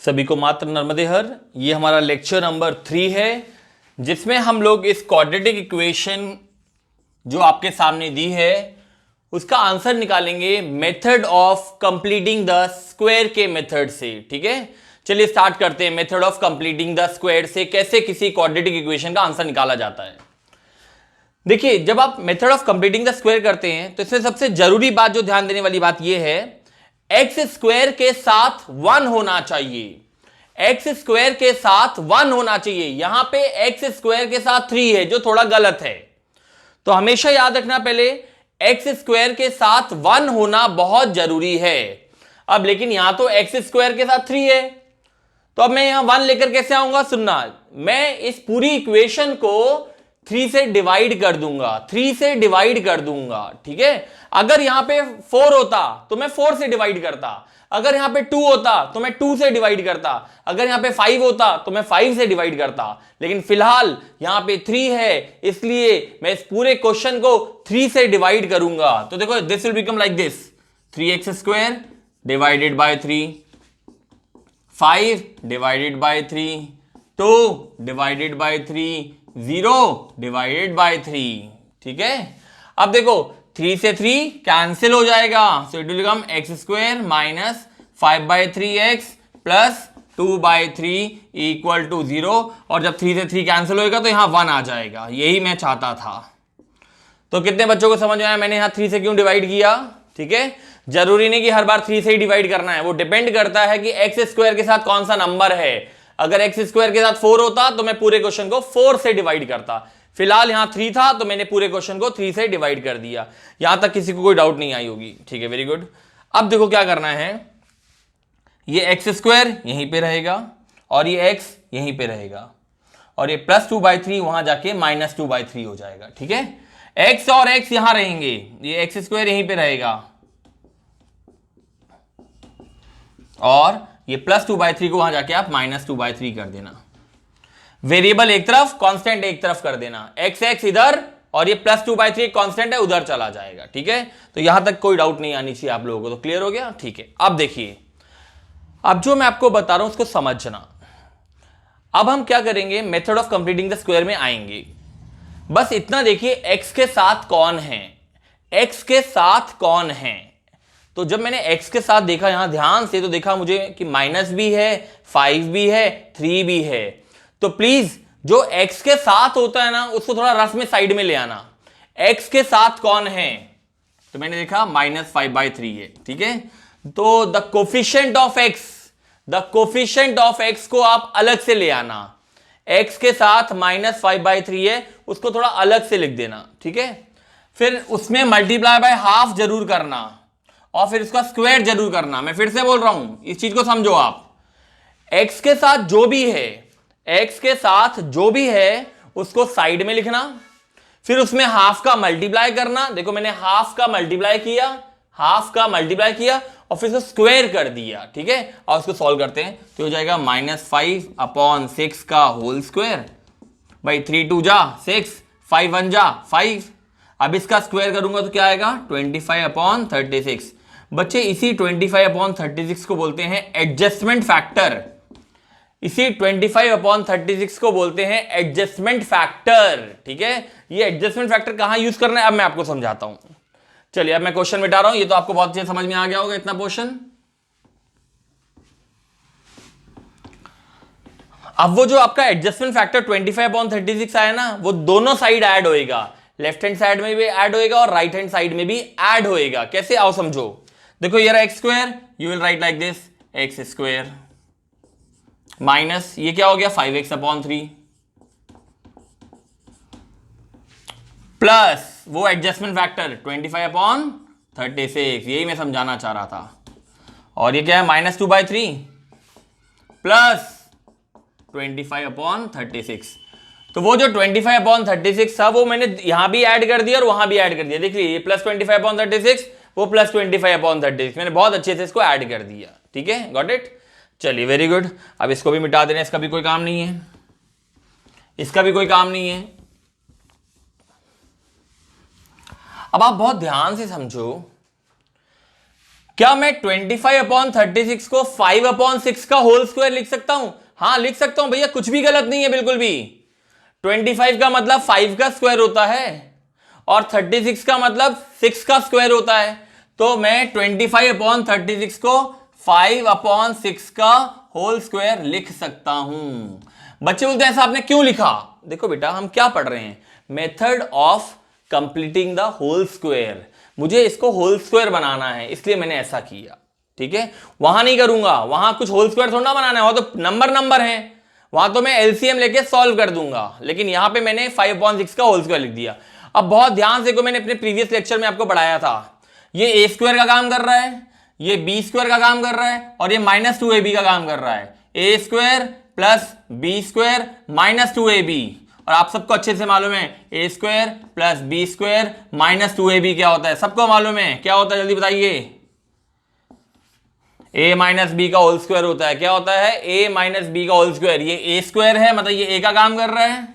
सभी को मात्र नर्मदे हर। ये हमारा लेक्चर नंबर 3 है जिसमें हम लोग इस क्वाड्रेटिक इक्वेशन जो आपके सामने दी है उसका आंसर निकालेंगे method of completing the square के मेथड से। ठीक है, चलिए स्टार्ट करते हैं। Method of completing the square से कैसे किसी क्वाड्रेटिक इक्वेशन का आंसर निकाला जाता है। देखिए, जब आप method of completing the square करते हैं तो इसमें सबसे जरूरी बात जो ध्यान देने वाली बात यह है, एक्स स्क्वायर के साथ 1 होना चाहिए। एक्स स्क्वायर के साथ 1 होना चाहिए। यहां पे एक्स स्क्वायर के साथ 3 है जो थोड़ा गलत है, तो हमेशा याद रखना पहले एक्स स्क्वायर के साथ 1 होना बहुत जरूरी है। अब लेकिन यहां तो एक्स स्क्वायर के साथ 3 है, तो अब मैं यहां 1 लेकर कैसे आऊंगा? सुनना, मैं इस पूरी इक्वेशन को 3 से डिवाइड कर दूंगा, 3 से डिवाइड कर दूंगा। ठीक है, अगर यहां पे 4 होता तो मैं 4 से डिवाइड करता, अगर यहां पे 2 होता तो मैं 2 से डिवाइड करता, अगर यहां पे 5 होता तो मैं 5 से डिवाइड करता, लेकिन फिलहाल यहां पे 3 है इसलिए मैं इस पूरे क्वेश्चन को 3 से डिवाइड करूंगा। तो देखो, this will become like this, 3x square divided by 3, 5 divided by 3, 2 divided by 3, 0 divided by 3। ठीक है, अब देखो 3 से 3 कैंसिल हो जाएगा, so it will become x square minus 5/3x plus 2/3 equal to 0। और जब 3 से 3 कैंसिल होएगा तो यहां 1 आ जाएगा, यही मैं चाहता था। तो कितने बच्चों को समझ में आया मैंने यहां 3 से क्यों डिवाइड किया? ठीक है, जरूरी नहीं कि हर बार 3 से ही डिवाइड करना है, वो डिपेंड करता है कि एक्स स्क्वायर के साथ कौन सा नंबर है। अगर एक्स स्क्वायर के साथ 4 होता तो मैं पूरे क्वेश्चन को 4 से डिवाइड करता, फिलहाल यहां 3 था तो मैंने पूरे क्वेश्चन को 3 से डिवाइड कर दिया। यहां तक किसी को कोई डाउट नहीं आई होगी। ठीक है, वेरी गुड। अब देखो क्या करना है, ये एक्स स्क्वायर यहीं पे रहेगा और ये एक्स यहीं पे रहेगा और ये प्लस 2/3 वहां जाके माइनस 2/3 हो जाएगा। ठीक है, एक्स और एक्स यहां रहेंगे, ये एक्स स्क्वायर यहीं पे रहेगा और ये प्लस 2/3 को वहां जाके आप माइनस 2/3 कर देना। वेरिएबल एक तरफ, कांस्टेंट एक तरफ कर देना, एक्स एक्स इधर और ये प्लस 2/3 कांस्टेंट है उधर चला जाएगा। ठीक है, तो यहां तक कोई डाउट नहीं आनी चाहिए आप लोगों को। तो क्लियर हो गया? ठीक है, अब देखिए, अब जो मैं आपको बता रहा हूं उसको समझना। अब हम क्या करेंगे, method of completing the square में आएंगे। बस इतना देखिए, एक्स के साथ कौन है, एक्स के साथ कौन है। तो जब मैंने x के साथ देखा यहां ध्यान से, तो देखा मुझे कि माइनस भी है, 5 भी है, 3 भी है। तो प्लीज जो x के साथ होता है ना उसको थोड़ा रफ में साइड में ले आना। x के साथ कौन है? तो मैंने देखा -5/3 है। ठीक है, तो the coefficient of x, the coefficient of x को आप अलग से ले आना। x के साथ -5/3 है, उसको थोड़ा अलग से लिख देना। ठीक है, फिर उसमें मल्टीप्लाई बाय हाफ जरूर करना और फिर इसका स्क्वायर जरूर करना। मैं फिर से बोल रहा हूं, इस चीज को समझो आप। x के साथ जो भी है, x के साथ जो भी है उसको साइड में लिखना, फिर उसमें हाफ का मल्टीप्लाई करना। देखो मैंने हाफ का मल्टीप्लाई किया, हाफ का मल्टीप्लाई किया और फिर उसको स्क्वायर कर दिया। ठीक है, और उसको सॉल्व करते हैं तो हो जाएगा -5/6 का होल स्क्वायर भाई, 3 2 जा 6, 5 1 जा 5। अब इसका स्क्वायर करूंगा तो क्या आएगा? 25/36। बच्चे इसी 25/36 को बोलते हैं एडजस्टमेंट फैक्टर, इसी 25/36 को बोलते हैं एडजस्टमेंट फैक्टर। ठीक है, ये एडजस्टमेंट फैक्टर कहां यूज करना है अब मैं आपको समझाता हूं। चलिए अब मैं क्वेश्चन मिटा रहा हूं, ये तो आपको बहुत अच्छे समझ में आ गया होगा इतना पोर्शन। अब वो जो आपका एडजस्टमेंट फैक्टर 25/36 आया ना, वो दोनों साइड ऐड होएगा, लेफ्ट हैंड साइड में भी ऐड होएगा और राइट हैंड साइड में भी ऐड होएगा। कैसे, आओ समझो। देखो ये रहा x square, you will write like this x square minus ये क्या हो गया 5x/3 प्लस वो एडजस्टमेंट फैक्टर 25/36, यही मैं समझाना चाह रहा था। और ये क्या है -2/3 प्लस 25/36। तो वो जो 25/36 था वो मैंने यहां भी ऐड कर दिया और वहां भी ऐड कर दिया। देखिए ये प्लस 25/36, वो प्लस 25/36, मैंने बहुत अच्छे से इसको ऐड कर दिया। ठीक है, गॉट इट। चलिए वेरी गुड। अब इसको भी मिटा देना, इसका भी कोई काम नहीं है, इसका भी कोई काम नहीं है। अब आप बहुत ध्यान से समझो, क्या मैं 25/36 को 5/6 का होल स्क्वायर लिख सकता हूं? हाँ लिख सकता हूं भैया, कुछ भी गलत नहीं है बिल्कुल भी। 25 का मतलब 5 का स्क्वायर होता है और 36 का मतलब 6 का स्क्वायर होता है। तो मैं 25/36 को 5/6 का होल स्क्वायर लिख सकता हूं। बच्चे बोलते हैं ऐसा आपने क्यों लिखा? देखो बेटा, हम क्या पढ़ रहे हैं? Method of completing the whole square. मुझे इसको होल स्क्वायर बनाना है, इसलिए मैंने ऐसा किया। ठीक है, वहां नहीं करूंगा, वहां कुछ होल स्क्वायर थोड़ा बनाना है, वहां तो नंबर है, वहां तो मैं एलसीएम लेके सॉल्व कर दूंगा। लेकिन यहां पे मैंने 5/6 का होल स्क्वायर लिख दिया। अब बहुत ध्यान से, को मैंने अपने प्रीवियस लेक्चर में आपको पढ़ाया था, ये ए स्क्वायर का काम कर रहा है, ये बी स्क्वायर का काम कर रहा है और ये -2ab का काम कर रहा है। A square plus b square -2ab। और आप सबको अच्छे से मालूम है a square plus b square -2ab क्या होता है, सबको मालूम है क्या होता है, जल्दी बताइए। a माइनस बी का होल स्क्वायर होता है, क्या होता है? a माइनस बी का होल स्क्वायर। ये a स्क्वायर है, मतलब ये a का काम कर रहा है,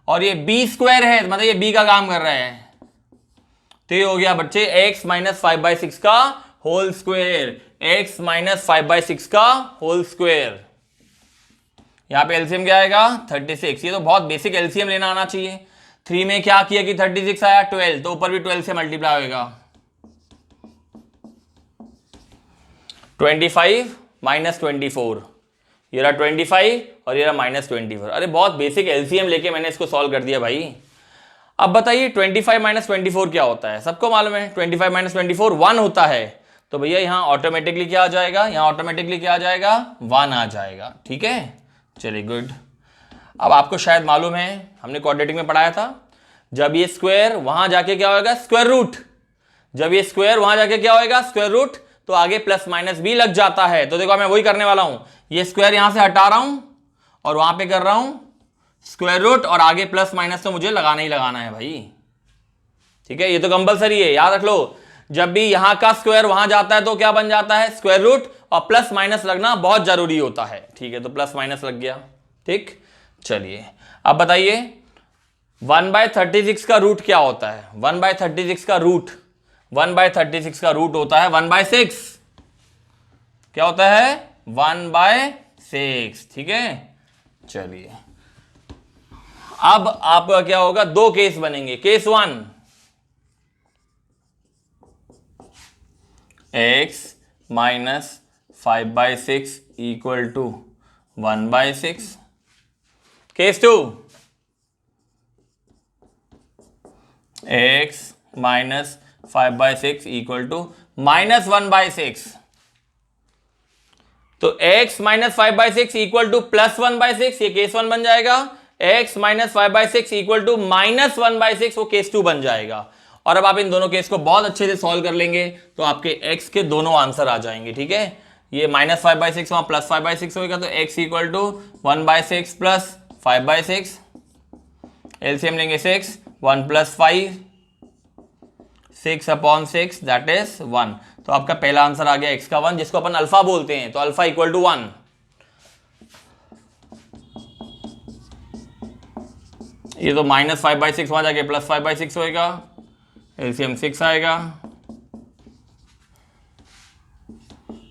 और ये b स्क्वायर है, मतलब ये b का काम कर रहा है। तो ये हो गया बच्चे x माइनस 5/6 का होल स्क्वायर, x माइनस 5/6 का होल स्क्वायर। यहां पे एलसीएम क्या आएगा? 36। ये तो बहुत बेसिक एलसीएम लेना आना चाहिए। 3 में क्या किया कि 36 आया 12, तो ऊपर भी 12 से मल्टीप्लाई होगा। 25 माइनस 24, ये रहा 25 और ये रहा -24। अरे बहुत बेसिक एलसीएम लेके मैंने इसको सॉल्व कर दिया भाई। अब बताइए 25 माइनस 24 क्या होता है? सबको मालूम है 25 माइनस 24 1 होता है। तो भैया यहाँ ऑटोमेटिकली क्या आ जाएगा? यहाँ ऑटोमेटिकली क्या आ जाएगा? 1 आ जाएगा। ठीक है, चलिए गुड। अब आपको शायद मालूम है, हमने क्वाड्रेटिक में पढ़ाया था, जब ये स्क्वायर वहां जाके क्या होगा? Square root. जब ये स्क्वायर वहां जाके क्या होगा? Square root. तो आगे प्लस माइनस भी लग जाता है। तो देखो मैं वही करने वाला हूं, ये स्क्वायर यहां से हटा रहा हूं और वहां पे कर रहा हूं स्क्वायर रूट, और आगे प्लस माइनस तो मुझे लगाना ही लगाना है भाई। ठीक है, ये तो कंपलसरी है, याद रख लो। जब भी यहां का स्क्वायर वहां जाता है तो क्या बन जाता है? स्क्वायर रूट, और प्लस माइनस लगना बहुत जरूरी होता है। ठीक है, तो प्लस माइनस लग गया। ठीक, चलिए अब बताइए 1/36 का रूट क्या होता है? 1/36 का रूट, 1/36 का रूट होता है 1/6। क्या होता है? 1/6। ठीक है, चलिए अब आपका क्या होगा? दो केस बनेंगे। Case 1, x minus 5/6 equal to 1/6। Case 2, x minus 5/6 equal to -1/6। तो x माइनस 5/6 इक्वल टू +1/6, ये केस 1 बन जाएगा। x माइनस 5/6 इक्वल टू -1/6, वो केस 2 बन जाएगा। और अब आप इन दोनों केस को बहुत अच्छे से सॉल्व कर लेंगे तो आपके x के दोनों आंसर आ जाएंगे। ठीक है, ये -5/6 वहां +5/6 होगा, तो x equal to 1/6 plus 5/6। LCM लेंगे 6, 1 + 5, 6/6 दैट इज 1। तो आपका पहला आंसर आ गया x का 1, जिसको अपन अल्फा बोलते हैं। तो अल्फा इक्वल टू 1। ये तो -5/6 वहां जाके +5/6 होएगा, एलसीएम 6 आएगा,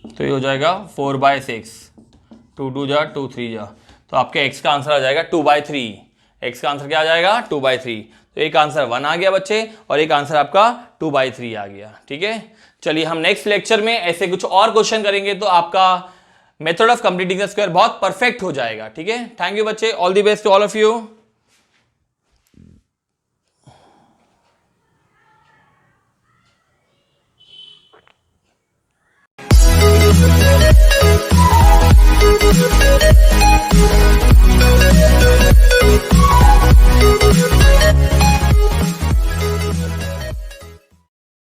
तो ये हो जाएगा 4/6। 2 2 जा 2 3 जा, तो आपके x का आंसर आ जाएगा 2/3। x का आंसर क्या आ जाएगा? 2/3। तो एक आंसर 1 आ गया बच्चे, और एक आंसर आपका 2/3 आ गया। ठीक है, चलिए हम नेक्स्ट लेक्चर में ऐसे कुछ और क्वेश्चन करेंगे तो आपका method of completing the square बहुत परफेक्ट हो जाएगा। ठीक है, थैंक यू बच्चे, all the best to all of you.